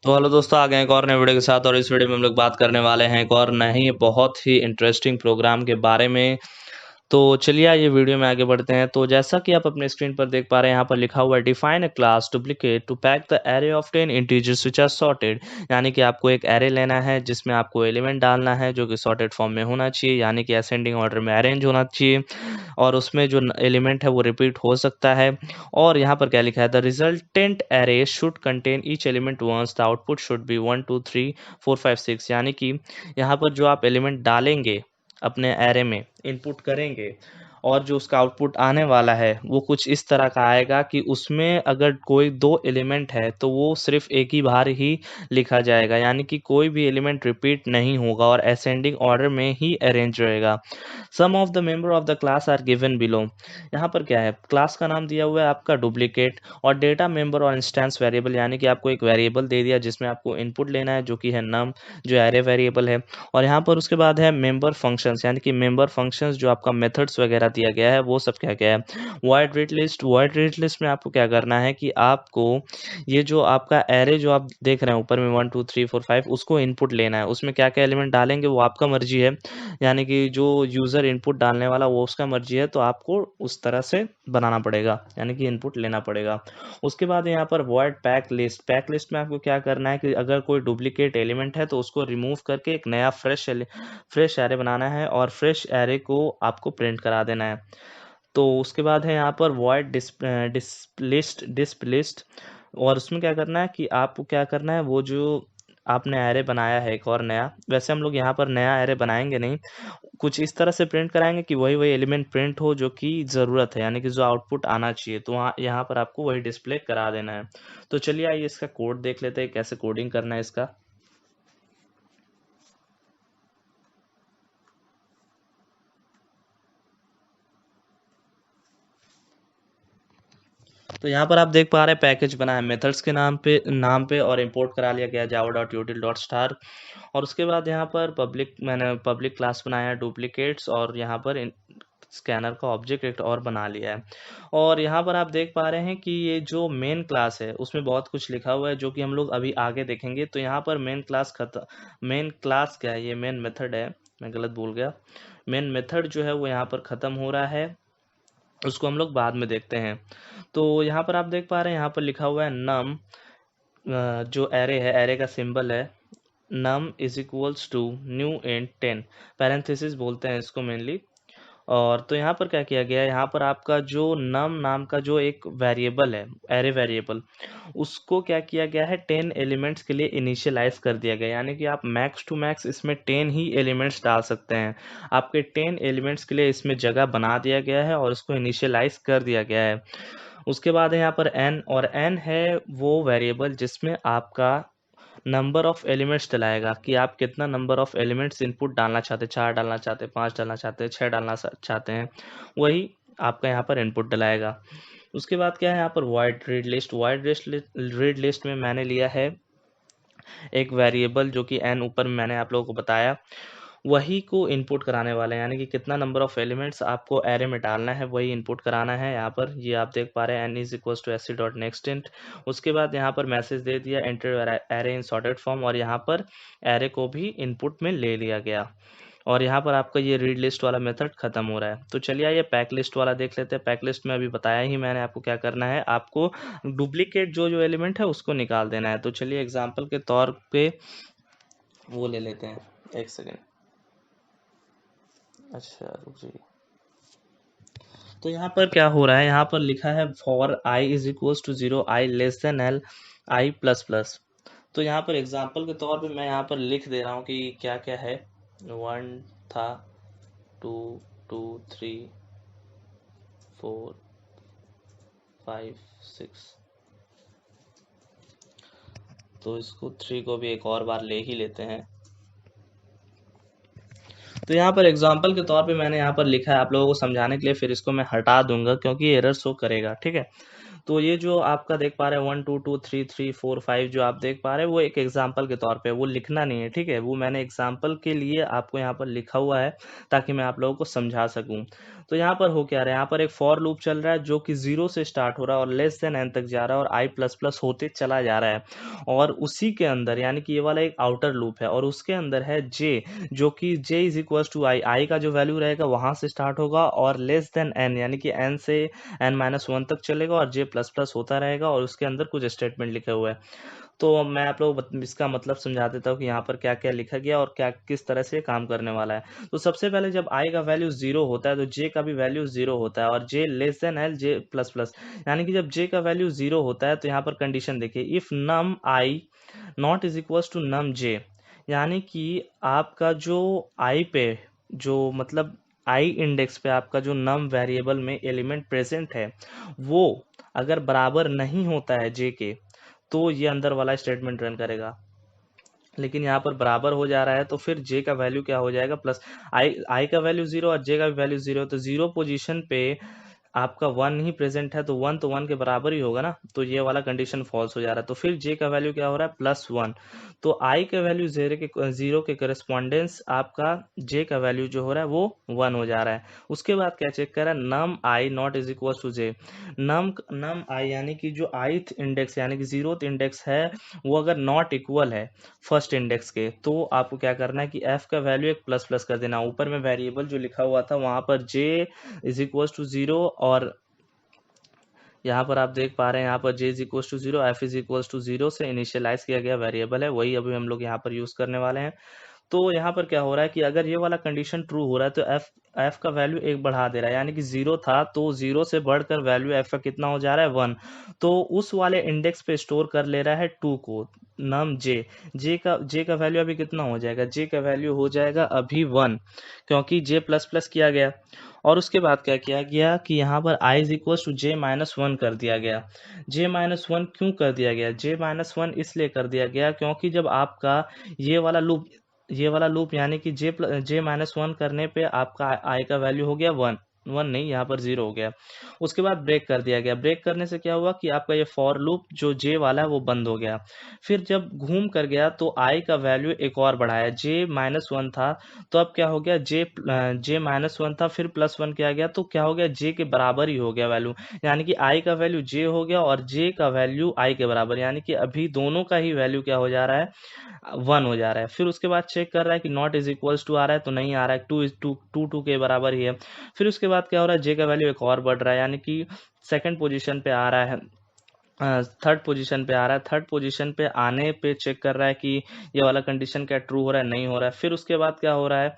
तो हेलो दोस्तों, आ गए एक और नए वीडियो के साथ। और इस वीडियो में हम लोग बात करने वाले हैं एक और नए बहुत ही इंटरेस्टिंग प्रोग्राम के बारे में। तो चलिए आइए वीडियो में आगे बढ़ते हैं। तो जैसा कि आप अपने स्क्रीन पर देख पा रहे हैं, यहाँ पर लिखा हुआ है define a class duplicate to pack the array of 10 integers which are sorted. यानी कि आपको एक एरे लेना है जिसमें आपको एलिमेंट डालना है जो कि सॉर्टेड फॉर्म में होना चाहिए, यानी कि असेंडिंग ऑर्डर में अरेंज होना चाहिए, और उसमें जो एलिमेंट है वो रिपीट हो सकता है। और यहाँ पर क्या लिखा है, the resultant array should contain each element once, the output should be 1 2 3 4 5 6। यानी कि यहाँ पर जो आप एलिमेंट डालेंगे अपने एरे में, इनपुट करेंगे, और जो उसका आउटपुट आने वाला है वो कुछ इस तरह का आएगा कि उसमें अगर कोई दो एलिमेंट है तो वो सिर्फ एक ही बार ही लिखा जाएगा, यानी कि कोई भी एलिमेंट रिपीट नहीं होगा और असेंडिंग ऑर्डर में ही अरेंज रहेगा। Some of the member of the class are given below. यहाँ पर क्या है, क्लास का नाम दिया हुआ है आपका डुप्लीकेट, और डेटा मेंबर और इंस्टेंस वेरिएबल, यानी कि आपको एक वेरिएबल दे दिया जिसमें आपको इनपुट लेना है जो कि है नम, जो एरे वेरिएबल है। और यहाँ पर उसके बाद है मेंबर फंक्शंस, यानी कि मेंबर फंक्शंस जो आपका मेथड्स वगैरह दिया गया है वो सब क्या क्या है। Void read list, void read list में आपको क्या करना है कि आपको ये जो आपका एरे जो आप देख रहे हैं ऊपर में 1 2 3 4 5, उसको इनपुट लेना है। उसमें क्या क्या एलिमेंट डालेंगे वो आपका मर्जी है, यानी कि जो यूज़र इनपुट डालने वाला वो उसका मर्जी है, तो आपको उस तरह से बनाना पड़ेगा, यानी कि इनपुट लेना पड़ेगा। उसके बाद यहाँ पर void pack list, pack list में आपको क्या करना है कि अगर कोई डुप्लीकेट एलिमेंट है तो उसको रिमूव करके एक नया फ्रेश एरे बनाना है, और फ्रेश एरे को आपको प्रिंट करा देना है। तो उसके बाद है यहाँ पर वॉइड डिस्प लिस्ट, और उसमें क्या करना है कि आपको क्या करना है, वो जो आपने एरे बनाया है एक और नया, वैसे हम लोग यहाँ पर नया एरे बनाएंगे नहीं, कुछ इस तरह से प्रिंट कराएंगे कि वही वही एलिमेंट प्रिंट हो जो कि ज़रूरत है, यानी कि जो आउटपुट आना चाहिए, तो वहाँ यहाँ पर आपको वही डिस्प्ले करा देना है। तो चलिए आइए इसका कोड देख लेते हैं, कैसे कोडिंग करना है इसका। तो यहाँ पर आप देख पा रहे हैं पैकेज बना है मेथड्स के नाम पे और इंपोर्ट करा लिया गया java.util.star। और उसके बाद यहाँ पर मैंने पब्लिक क्लास बनाया है डुप्लीकेट्स, और यहाँ पर स्कैनर का ऑब्जेक्ट एक और बना लिया है। और यहाँ पर आप देख पा रहे हैं कि ये जो मेन क्लास है उसमें बहुत कुछ लिखा हुआ है जो कि हम लोग अभी आगे देखेंगे। तो यहाँ पर मेन क्लास क्या है, ये मेन मेथड है, मैं गलत बोल गया। मेन मेथड जो है वो यहाँ पर ख़त्म हो रहा है, उसको हम लोग बाद में देखते हैं। तो यहाँ पर आप देख पा रहे हैं, यहाँ पर लिखा हुआ है नम, जो एरे है, एरे का सिंबल है num is equals to new int 10, parenthesis बोलते हैं इसको मेनली। और तो यहाँ पर क्या किया गया है, यहाँ पर आपका जो नम नाम का जो एक वेरिएबल है, एरे वेरिएबल, उसको क्या किया गया है, 10 एलिमेंट्स के लिए इनिशियलाइज कर दिया गया, यानी कि आप मैक्स टू मैक्स इसमें 10 ही एलिमेंट्स डाल सकते हैं। आपके 10 एलिमेंट्स के लिए इसमें जगह बना दिया गया है और इसको इनिशियलाइज कर दिया गया है। उसके बाद है यहाँ पर n, और n है वो वेरिएबल जिसमें आपका नंबर ऑफ एलिमेंट्स दिलाएगा कि आप कितना नंबर ऑफ एलिमेंट्स इनपुट डालना चाहते हैं, 4 डालना चाहते हैं, 5 डालना चाहते हैं, 6 डालना चाहते हैं, वही आपका यहाँ पर इनपुट दिलाएगा। उसके बाद क्या है, यहाँ पर वॉइड रीड लिस्ट में मैंने लिया है एक वेरिएबल जो कि n ऊपर में मैंने आप लोगों को बताया, वही को इनपुट कराने वाले हैं, यानी कि कितना नंबर ऑफ एलिमेंट्स आपको एरे में डालना है वही इनपुट कराना है। यहाँ पर ये आप देख पा रहे हैं n is equals to S C dot next int. उसके बाद यहाँ पर मैसेज दे दिया enter array in sorted form, और यहाँ पर एरे को भी इनपुट में ले लिया गया। और यहाँ पर आपका ये रीड लिस्ट वाला मेथड खत्म हो रहा है। तो चलिए ये पैक लिस्ट वाला देख लेते हैं। पैक लिस्ट में अभी बताया ही मैंने आपको क्या करना है, आपको डुप्लीकेट जो जो एलिमेंट है उसको निकाल देना है। तो चलिए एग्जाम्पल के तौर पे वो ले लेते हैं, एक सेकेंड। अच्छा रुक जाइए। तो यहाँ पर क्या हो रहा है, यहाँ पर लिखा है for I is equals to 0, I less than L, I plus plus. तो यहाँ पर एग्जाम्पल के तौर पे मैं यहाँ पर लिख दे रहा हूँ कि क्या क्या है। 1 था, 2 2 3 4 5 6, तो इसको 3 को भी एक और बार ले ही लेते हैं। तो यहाँ पर एग्जाम्पल के तौर पे मैंने यहाँ पर लिखा है आप लोगों को समझाने के लिए, फिर इसको मैं हटा दूंगा क्योंकि एरर शो करेगा, ठीक है। तो ये जो आपका देख पा रहे हैं 1 2 2 3 3 4 5 जो आप देख पा रहे हैं वो एक एग्जांपल के तौर पे, वो लिखना नहीं है, ठीक है? वो मैंने एग्जांपल के लिए आपको यहाँ पर लिखा हुआ है ताकि मैं आप लोगों को समझा सकूँ। तो यहाँ पर हो क्या रहा है, यहाँ पर एक फॉर लूप चल रहा है जो कि 0 से स्टार्ट हो रहा है और लेस देन n तक जा रहा है और i प्लस प्लस होते चला जा रहा है। और उसी के अंदर यानी कि ये वाला एक आउटर लूप है और उसके अंदर है j, जो कि j is equals to i का जो वैल्यू रहेगा वहां से स्टार्ट होगा और लेस देन n यानी कि n से n-1 तक चलेगा और j प्लस प्लस होता रहेगा और उसके अंदर कुछ स्टेटमेंट लिखे हुए हैं। तो मैं आप लोगों को इसका मतलब समझा देता हूँ कि यहाँ पर क्या-क्या लिखा गया और क्या किस तरह से काम करने वाला है। तो सबसे पहले जब i का वैल्यू 0 होता है तो j का भी वैल्यू 0 होता है और j less than l j plus plus, यानी कि जब j का वैल्यू 0 होता है तो यहाँ पर कंडीशन देखिए, if num i not is equals to num j, यानी कि आपका जो i पे जो मतलब i इंडेक्स पे आपका जो num वेरिएबल में एलिमेंट प्रेजेंट है वो अगर बराबर नहीं होता है j के, तो ये अंदर वाला स्टेटमेंट रन करेगा। लेकिन यहाँ पर बराबर हो जा रहा है तो फिर j का वैल्यू क्या हो जाएगा, प्लस i का वैल्यू 0 और j का भी वैल्यू 0, तो 0 पोजीशन पे आपका 1 ही प्रेजेंट है तो 1 तो 1 के बराबर ही होगा ना, तो ये वाला कंडीशन फॉल्स हो जा रहा है। तो फिर j का वैल्यू क्या हो रहा है, +1। तो i का वैल्यू 0 के करस्पॉन्डेंस आपका j का वैल्यू जो हो रहा है वो 1 हो जा रहा है। उसके बाद क्या चेक कर रहा है, num i not is equal to j। num i यानी कि जो ith इंडेक्स यानी कि 0th इंडेक्स है वो अगर नॉट इक्वल है फर्स्ट इंडेक्स के, तो आपको क्या करना है कि f का वैल्यू एक प्लस प्लस कर देना। ऊपर में वेरिएबल जो लिखा हुआ था वहां पर j इज इक्वल टू 0 और यहाँ पर आप देख पा रहे हैं यहाँ पर j is equal to 0, f is equal to 0 से इनिशियलाइज किया गया वेरिएबल है, वही अभी हम लोग यहाँ पर यूज करने वाले हैं। तो यहाँ पर क्या हो रहा है कि अगर ये वाला कंडीशन ट्रू हो रहा है तो f का वैल्यू एक बढ़ा दे रहा है, यानी कि 0 था तो 0 से बढ़कर वैल्यू f का कितना हो जा रहा है, 1। तो उस वाले इंडेक्स पे स्टोर कर ले रहा है 2 को, नम j का वैल्यू अभी कितना हो जाएगा, j का वैल्यू हो जाएगा अभी 1, क्योंकि j प्लस प्लस किया गया। और उसके बाद क्या किया गया कि यहाँ पर i is equal to j-1 कर दिया गया। j-1 क्यों कर दिया गया, j-1 इसलिए कर दिया गया क्योंकि जब आपका ये वाला लूप यानी कि j-1 करने पे आपका i का वैल्यू हो गया 1 नहीं, यहाँ पर 0 हो गया। उसके बाद ब्रेक कर दिया गया। ब्रेक करने से क्या हुआ कि आपका ये फॉर लूप जो j वाला है वो बंद हो गया। फिर जब घूम कर गया तो i का वैल्यू एक और बढ़ाया, j-1 था तो अब क्या हो गया, j-1 था फिर +1 किया गया तो क्या हो गया, j के बराबर ही हो गया वैल्यू, यानी कि i का वैल्यू j हो गया और j का वैल्यू i के बराबर, यानी कि अभी दोनों का ही वैल्यू क्या हो जा रहा है, 1 हो जा रहा है। फिर उसके बाद चेक कर रहा है कि नॉट इज इक्वल्स टू आ रहा है तो नहीं आ रहा है, 2 के बराबर ही है। फिर उसके बाद क्या हो रहा है, j का वैल्यू एक और बढ़ रहा है, यानी कि सेकंड पोजीशन पे आ रहा है, थर्ड पोजीशन पे आ रहा है। थर्ड पोजीशन पे आने पे चेक कर रहा है कि ये वाला कंडीशन क्या ट्रू हो रहा है, नहीं हो रहा है। फिर उसके बाद क्या हो रहा है,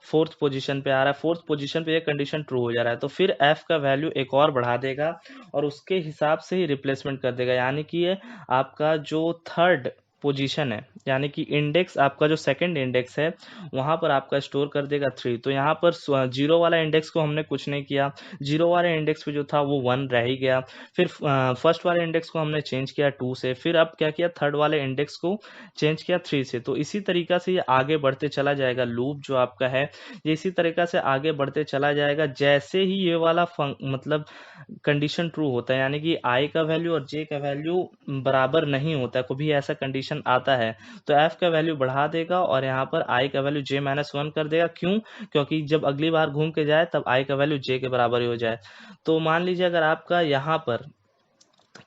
फोर्थ पोजीशन पे आ रहा है, फोर्थ पोजीशन पे ये कंडीशन ट्रू हो जा रहा है तो फिर f का वैल्यू एक और बढ़ा देगा और उसके हिसाब से ही रिप्लेसमेंट कर देगा, यानी कि ये आपका जो थर्ड पोजीशन है यानी कि इंडेक्स आपका जो सेकंड इंडेक्स है वहां पर आपका स्टोर कर देगा 3। तो यहाँ पर 0 वाला इंडेक्स को हमने कुछ नहीं किया, 0 वाले इंडेक्स पे जो था वो 1 रह ही गया। फिर फर्स्ट वाले इंडेक्स को हमने चेंज किया 2 से, फिर अब क्या किया, थर्ड वाले इंडेक्स को चेंज किया 3 से। तो इसी तरीका से ये आगे बढ़ते चला जाएगा, लूप जो आपका है ये इसी तरीका से आगे बढ़ते चला जाएगा जैसे ही ये वाला मतलब कंडीशन ट्रू होता है, यानी कि i का वैल्यू और j का वैल्यू बराबर नहीं होता है, कभी ऐसा कंडीशन आता है तो f का वैल्यू बढ़ा देगा और यहाँ पर i का वैल्यू j-1 कर देगा। क्यों, क्योंकि जब अगली बार घूम के जाए तब i का वैल्यू j के बराबर ही हो जाए। तो मान लीजिए अगर आपका यहाँ पर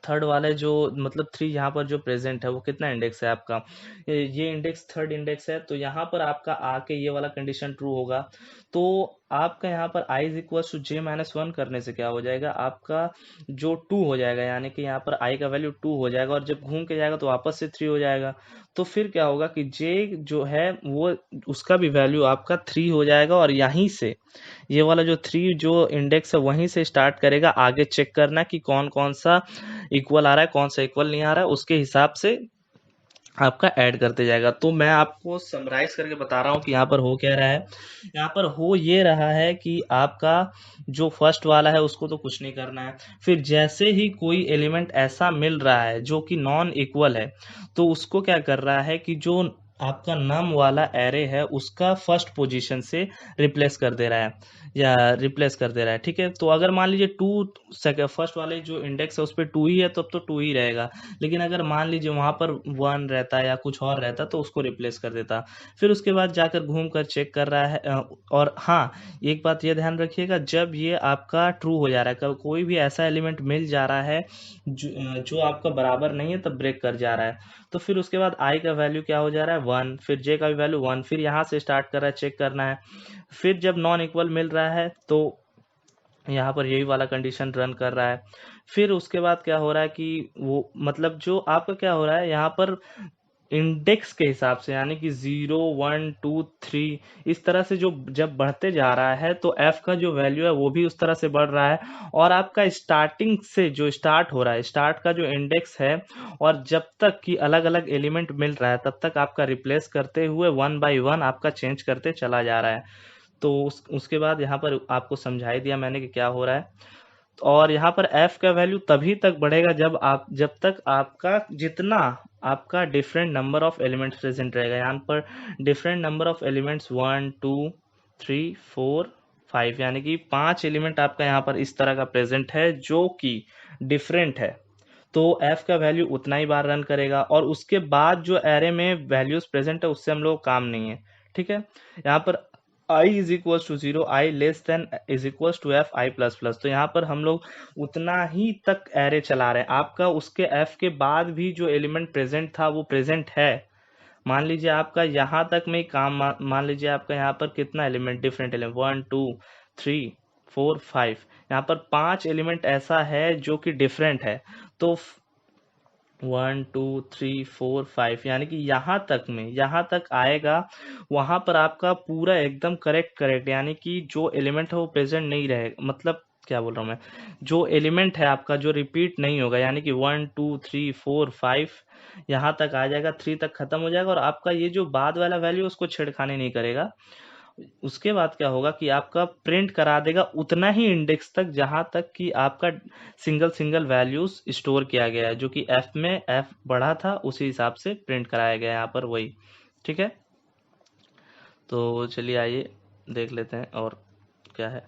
थर्ड वाले जो मतलब 3 यहाँ पर जो प्रेजेंट है वो कितना इंडेक्स है आपका, ये इंडेक्स थर्ड इंडेक्स है, तो यहाँ पर आपका आके ये वाला कंडीशन ट्रू होगा तो आपका यहाँ पर i is equal to j-1 करने से क्या हो जाएगा, आपका जो 2 हो जाएगा, यानी कि यहाँ पर i का वैल्यू 2 हो जाएगा और जब घूम के जाएगा तो वापस से 3 हो जाएगा। तो फिर क्या होगा कि j जो है वो उसका भी वैल्यू आपका 3 हो जाएगा और यहीं से ये वाला जो 3 जो इंडेक्स है वहीं से स्टार्ट करेगा आगे चेक करना कि कौन कौन सा इक्वल आ रहा है कौन सा इक्वल नहीं आ रहा है, उसके हिसाब से आपका ऐड करते जाएगा। तो मैं आपको समराइज करके बता रहा हूँ कि यहाँ पर हो क्या रहा है, यहाँ पर हो ये रहा है कि आपका जो फर्स्ट वाला है उसको तो कुछ नहीं करना है, फिर जैसे ही कोई एलिमेंट ऐसा मिल रहा है जो कि नॉन इक्वल है तो उसको क्या कर रहा है कि जो आपका नम वाला एरे है उसका फर्स्ट पोजीशन से रिप्लेस कर दे रहा है। या रिप्लेस कर दे रहा है, ठीक है। तो अगर मान लीजिए फर्स्ट वाले जो इंडेक्स है उस पे 2 ही है, तब तो 2 ही रहेगा। लेकिन अगर मान लीजिए वहाँ पर 1 रहता या कुछ और रहता तो उसको रिप्लेस कर देता। फिर उसके बाद जाकर घूम कर चेक कर रहा है और हाँ, एक बात ये ध्यान रखिएगा, जब ये आपका ट्रू हो जा रहा है, कोई भी ऐसा एलिमेंट मिल जा रहा है जो आपका बराबर नहीं है, तब ब्रेक कर जा रहा है। तो फिर उसके बाद i का वैल्यू क्या हो जा रहा है 1, फिर j का भी वैल्यू 1, फिर यहाँ से स्टार्ट कर रहा है, चेक करना है। फिर जब नॉन इक्वल मिल रहा है तो यहाँ पर यही वाला कंडीशन रन कर रहा है। फिर उसके बाद क्या हो रहा है कि वो मतलब जो आपका क्या हो रहा है यहाँ पर इंडेक्स के हिसाब से, यानी कि 0 1 2 3 इस तरह से जो जब बढ़ते जा रहा है तो f का जो वैल्यू है वो भी उस तरह से बढ़ रहा है। और आपका स्टार्टिंग से जो स्टार्ट हो रहा है, स्टार्ट का जो इंडेक्स है, और जब तक कि अलग अलग एलिमेंट मिल रहा है तब तक आपका रिप्लेस करते हुए 1 बाई 1 आपका चेंज करते चला जा रहा है। तो उसके बाद यहाँ पर आपको समझा ही दिया मैंने कि क्या हो रहा है। और यहाँ पर f का वैल्यू तभी तक बढ़ेगा जब तक आपका जितना आपका different number of elements present रहेगा। यहाँ पर डिफरेंट नंबर ऑफ एलिमेंट्स 1 2 3 4 5, यानी कि 5 एलिमेंट आपका यहाँ पर इस तरह का प्रेजेंट है जो कि डिफरेंट है। तो f का वैल्यू उतना ही बार रन करेगा, और उसके बाद जो एरे में वैल्यूज प्रेजेंट है उससे हम लोग काम नहीं है, ठीक है। यहाँ पर i is equal to 0, i less than is equal to f i plus plus. तो यहाँ पर हम लोग उतना ही तक एरे चला रहे हैं। आपका उसके f के बाद भी जो एलिमेंट प्रेजेंट था वो प्रेजेंट है। मान लीजिए आपका यहाँ तक में ही काम मान लीजिए आपका यहाँ पर कितना एलिमेंट डिफरेंट एलिमेंट 1 2 3 4 5, यहाँ पर 5 एलिमेंट ऐसा है जो कि डिफरेंट है। तो 1 2 3 4 5, यानी कि यहाँ तक आएगा, वहां पर आपका पूरा एकदम करेक्ट, यानी कि जो एलिमेंट है वो प्रेजेंट नहीं रहेगा। मतलब क्या बोल रहा हूँ मैं, जो एलिमेंट है आपका जो रिपीट नहीं होगा, यानी कि 1 2 3 4 5 यहाँ तक आ जाएगा, 3 तक खत्म हो जाएगा, और आपका ये जो बाद वाला वैल्यू उसको छेड़खानी नहीं करेगा। उसके बाद क्या होगा कि आपका प्रिंट करा देगा उतना ही इंडेक्स तक जहां तक कि आपका सिंगल सिंगल वैल्यूज स्टोर किया गया है, जो कि f में f बढ़ा था उसी हिसाब से प्रिंट कराया गया है यहाँ पर वही, ठीक है। तो चलिए आइए देख लेते हैं और क्या है।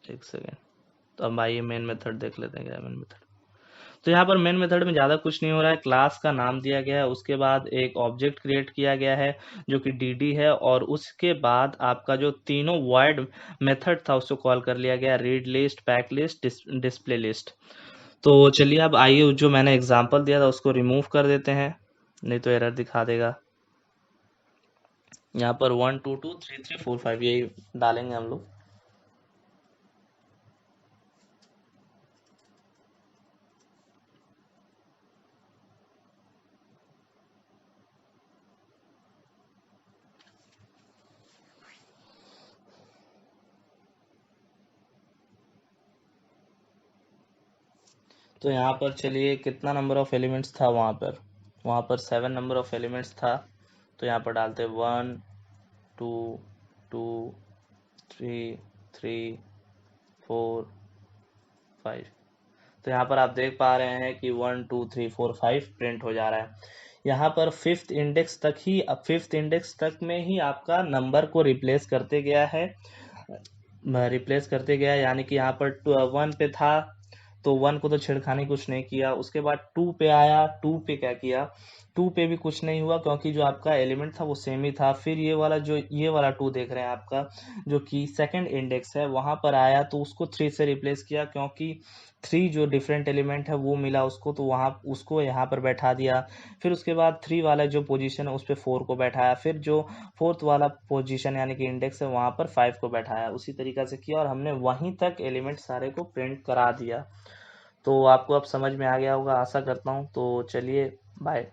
एक सेकेंड। तो अब आइए मेन मेथड देख लेते हैं क्या है मेन मेथड। तो यहाँ पर मेन मेथड में ज़्यादा कुछ नहीं हो रहा है। क्लास का नाम दिया गया है, उसके बाद एक ऑब्जेक्ट क्रिएट किया गया है जो कि dd है, और उसके बाद आपका जो तीनों वॉइड मेथड था उसको कॉल कर लिया गया, read list, pack list, display list. तो चलिए अब आइए जो मैंने एग्जांपल दिया था उसको रिमूव कर देते हैं, नहीं तो एरर दिखा देगा। यहाँ पर 1 2 2 3 3 4 5 यही डालेंगे हम लोग। तो यहाँ पर चलिए कितना नंबर ऑफ एलिमेंट्स था वहाँ पर 7 नंबर ऑफ एलिमेंट्स था। तो यहाँ पर डालते 1 2 2 3 3 4 5। तो यहाँ पर आप देख पा रहे हैं कि 1 2 3 4 5 प्रिंट हो जा रहा है। यहाँ पर फिफ्थ इंडेक्स तक में ही आपका नंबर को रिप्लेस करते गया, यानी कि यहाँ पर 1 पे था तो 1 को तो छेड़खानी कुछ नहीं किया। उसके बाद 2 पे आया, 2 पे क्या किया, 2 पे भी कुछ नहीं हुआ क्योंकि जो आपका एलिमेंट था वो सेम ही था। फिर ये वाला 2 देख रहे हैं आपका, जो कि सेकंड इंडेक्स है, वहां पर आया तो उसको 3 से रिप्लेस किया क्योंकि 3 जो डिफरेंट एलिमेंट है वो मिला उसको, तो वहां उसको यहाँ पर बैठा दिया। फिर उसके बाद 3 वाला जो पोजीशन है उस पर 4 को बैठाया, फिर जो फोर्थ वाला पोजीशन यानी कि इंडेक्स है वहां पर 5 को बैठाया। उसी तरीका से किया और हमने वहीं तक एलिमेंट सारे को प्रिंट करा दिया। तो आपको अब समझ में आ गया होगा आशा करता हूँ। तो चलिए बाय।